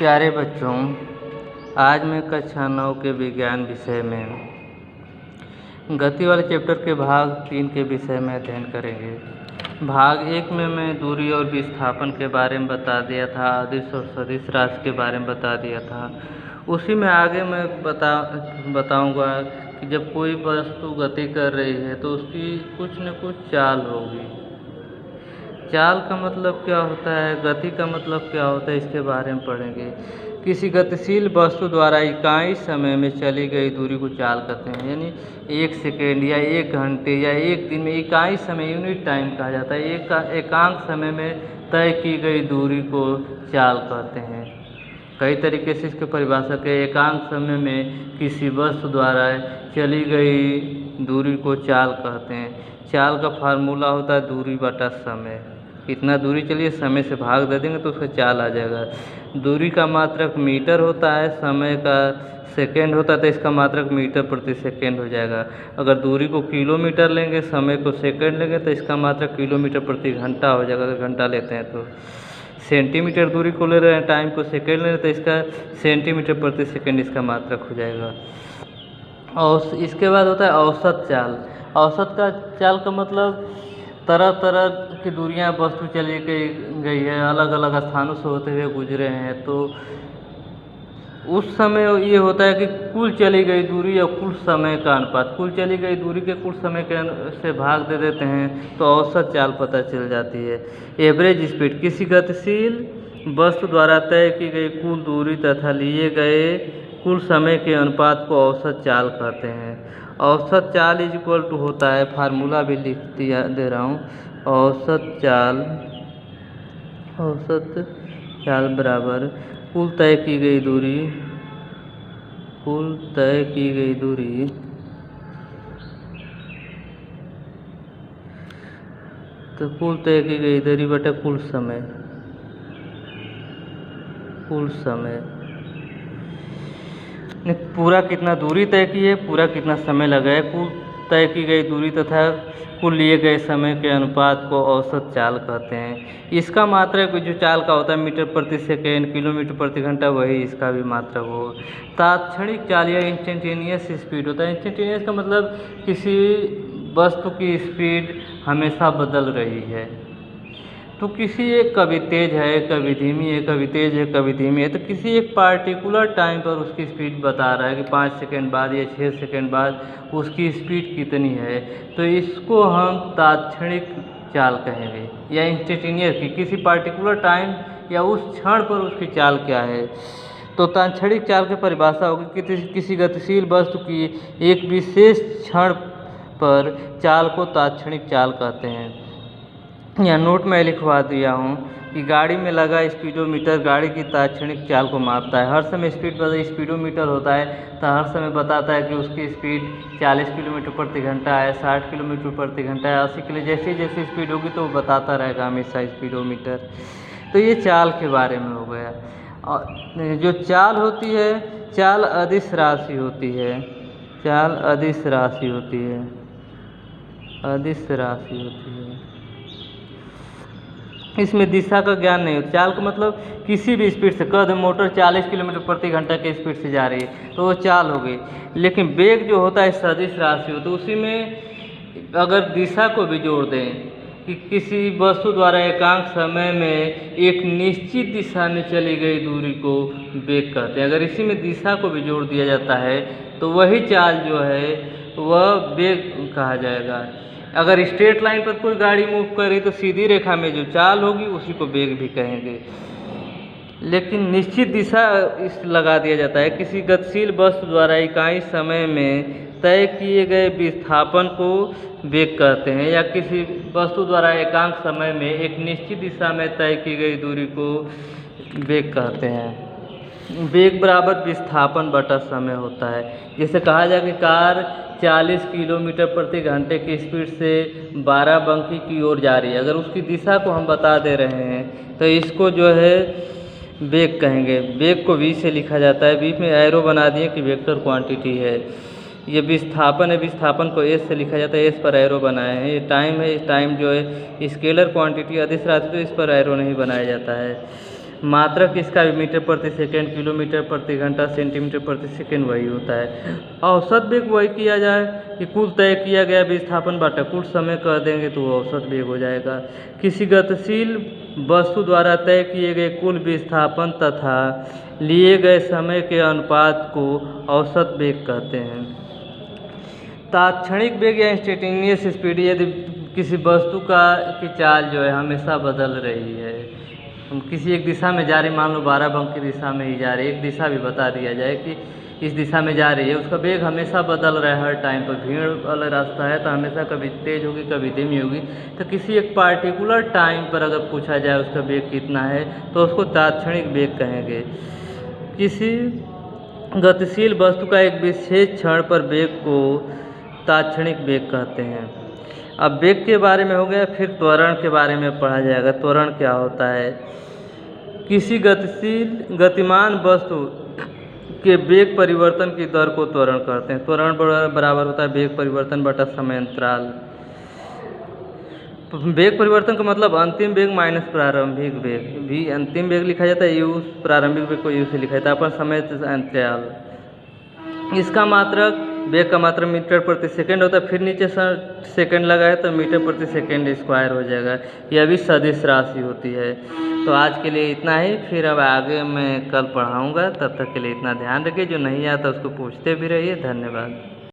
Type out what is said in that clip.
प्यारे बच्चों, आज मैं कक्षा 9 के विज्ञान विषय में गति वाले चैप्टर के भाग 3 के विषय में अध्ययन करेंगे। भाग 1 में मैं दूरी और विस्थापन के बारे में बता दिया था, अदिश और सदिश राशि के बारे में बता दिया था। उसी में आगे मैं बताऊंगा कि जब कोई वस्तु गति कर रही है तो उसकी कुछ न कुछ चाल होगी। चाल का मतलब क्या होता है, गति का मतलब क्या होता है, इसके बारे में पढ़ेंगे। किसी गतिशील वस्तु द्वारा इकाई समय में चली गई दूरी को चाल कहते हैं। यानी 1 सेकेंड या 1 घंटे या 1 दिन में इकाई समय, यूनिट टाइम कहा जाता है। एकांक समय में तय की गई दूरी को चाल कहते हैं। कई तरीके से इसके परिभाषा के एकांक समय में किसी वस्तु द्वारा चली गई दूरी को चाल कहते हैं। चाल का फार्मूला होता है दूरी बटा समय। इतना दूरी चलिए समय से भाग दे देंगे तो उसका चाल आ जाएगा। दूरी का मात्रक मीटर होता है, समय का सेकेंड होता है, तो इसका मात्रक मीटर प्रति सेकेंड हो जाएगा। अगर दूरी को किलोमीटर लेंगे, समय को सेकेंड लेंगे तो इसका मात्रक किलोमीटर प्रति घंटा हो जाएगा। अगर घंटा लेते हैं तो सेंटीमीटर दूरी को ले रहे हैं, टाइम को सेकेंड ले रहे हैं तो इसका सेंटीमीटर प्रति सेकेंड इसका मात्रक हो जाएगा। और इसके बाद होता है औसत चाल। औसत का चाल का मतलब तरह तरह की दूरियां वस्तु चली गई है, अलग अलग स्थानों से होते हुए गुजरे हैं, तो उस समय ये होता है कि कुल चली गई दूरी या कुल समय का अनुपात, कुल चली गई दूरी के कुल समय के से भाग दे देते हैं तो औसत चाल पता चल जाती है। एवरेज स्पीड, किसी गतिशील वस्तु द्वारा तय की गई कुल दूरी तथा लिए गए कुल समय के अनुपात को औसत चाल कहते हैं। औसत चाल इज इक्वल टू होता है, फार्मूला भी लिख दे रहा हूँ। औसत चाल बराबर कुल तय की गई दूरी तो कुल तय की गई दूरी बटा कुल समय पूरा कितना दूरी तय की है, पूरा कितना समय लगा है, कुल तय की गई दूरी तथा कुल लिए गए समय के अनुपात को औसत चाल कहते हैं। इसका मात्रक जो चाल का होता है मीटर प्रति सेकेंड, किलोमीटर प्रति घंटा, वही इसका भी मात्रक हो। तात्क्षणिक चाल या इंस्टेंटेनियस स्पीड होता है। इंस्टेंटेनियस का मतलब किसी वस्तु की स्पीड हमेशा बदल रही है, तो किसी एक कभी तेज है, कभी धीमी है, कभी तेज है, कभी धीमी है, तो किसी एक पार्टिकुलर टाइम पर उसकी स्पीड बता रहा है कि 5 सेकंड बाद या 6 सेकंड बाद उसकी स्पीड कितनी है, तो इसको हम तात्क्षणिक चाल कहेंगे। या इंस्टेंटेनियस की किसी पार्टिकुलर टाइम या उस क्षण पर उसकी चाल क्या है, तो तात्क्षणिक चाल की परिभाषा होगी कि किसी गतिशील वस्तु की एक विशेष क्षण पर चाल को तात्क्षणिक चाल कहते हैं। यह नोट में लिखवा दिया हूँ कि गाड़ी में लगा स्पीडोमीटर गाड़ी की तात्क्षणिक चाल को मापता है। हर समय स्पीडोमीटर होता है तो हर समय बताता है कि उसकी स्पीड 40 किलोमीटर प्रति घंटा है, 60 किलोमीटर प्रति घंटा है, 80 किलो, जैसी जैसी स्पीड होगी तो वो बताता रहेगा हमेशा स्पीडोमीटर। तो ये चाल के बारे में हो गया। और जो चाल होती है, चाल अदिश राशि होती है। चाल अदिश राशि होती है। इसमें दिशा का ज्ञान नहीं होता। चाल का मतलब किसी भी स्पीड से, कद मोटर 40 किलोमीटर प्रति घंटा के स्पीड से जा रही है तो वो चाल हो गई। लेकिन वेग जो होता है सदिश राशि होता है, उसी में अगर दिशा को भी जोड़ दें कि किसी वस्तु द्वारा एकांक समय में एक निश्चित दिशा में चली गई दूरी को वेग कहते हैं। अगर इसी में दिशा को भी जोड़ दिया जाता है तो वही चाल जो है वह वेग कहा जाएगा। अगर स्ट्रेट लाइन पर कोई गाड़ी मूव कर रही तो सीधी रेखा में जो चाल होगी उसी को वेग भी कहेंगे। लेकिन निश्चित दिशा इस लगा दिया जाता है किसी गतिशील वस्तु द्वारा इकाई समय में तय किए गए विस्थापन को वेग कहते हैं, या किसी वस्तु द्वारा एकांक समय में एक निश्चित दिशा में तय की गई दूरी को वेग कहते हैं। वेग बराबर विस्थापन बटा समय होता है। जैसे कहा जाए कि कार 40 किलोमीटर प्रति घंटे की स्पीड से बाराबंकी की ओर जा रही है, अगर उसकी दिशा को हम बता दे रहे हैं तो इसको जो है वेग कहेंगे। वेग को v से लिखा जाता है, बीच में एरो बना दिए कि वेक्टर क्वांटिटी है। ये विस्थापन है, विस्थापन को s से लिखा जाता है, s पर एरो बनाए हैं। ये टाइम है, टाइम जो है स्केलर क्वांटिटी अदिश राशि, तो इस पर एरो नहीं बनाया जाता है। मात्रक इसका भी मीटर प्रति सेकंड, किलोमीटर प्रति घंटा, सेंटीमीटर प्रति सेकंड वही होता है। औसत वेग वही किया जाए कि कुल तय किया गया विस्थापन बटा कुल समय कर देंगे तो वो औसत वेग हो जाएगा। किसी गतिशील वस्तु द्वारा तय किए गए कुल विस्थापन तथा लिए गए समय के अनुपात को औसत वेग कहते हैं। तात्क्षणिक वेग या इंस्टेंटेनियस स्पीड, यदि किसी वस्तु की चाल जो है हमेशा बदल रही है, हम किसी एक दिशा में जा रहे, मान लो 12 अंक की दिशा में ही जा रहे, एक दिशा भी बता दिया जाए कि इस दिशा में जा रही है, उसका वेग हमेशा बदल रहा है हर टाइम पर। भीड़ वाला रास्ता है तो हमेशा कभी तेज़ होगी कभी धीमी होगी, तो किसी एक पार्टिकुलर टाइम पर अगर पूछा जाए उसका वेग कितना है तो उसको तात्क्षणिक वेग कहेंगे। किसी गतिशील वस्तु का एक विशेष क्षण पर वेग को तात्क्षणिक वेग कहते हैं। अब वेग के बारे में हो गया, फिर त्वरण के बारे में पढ़ा जाएगा। त्वरण क्या होता है? किसी गतिमान वस्तु के वेग परिवर्तन की दर को त्वरण कहते हैं। त्वरण बराबर होता है वेग परिवर्तन बटा समय अंतराल। वेग परिवर्तन का मतलब अंतिम वेग माइनस प्रारंभिक वेग, भी अंतिम वेग लिखा जाता है यू, प्रारंभिक वेग को यू से लिखा जाता है, अपन समय अंतराल। इसका मात्रक, वेग का मात्रक मीटर प्रति सेकंड होता है, फिर नीचे सेकंड लगाए तो मीटर प्रति सेकंड स्क्वायर हो जाएगा। यह भी सदिश राशि होती है। तो आज के लिए इतना ही, फिर अब आगे मैं कल पढ़ाऊँगा, तब तक के लिए इतना ध्यान रखिए। जो नहीं आता उसको पूछते भी रहिए। धन्यवाद।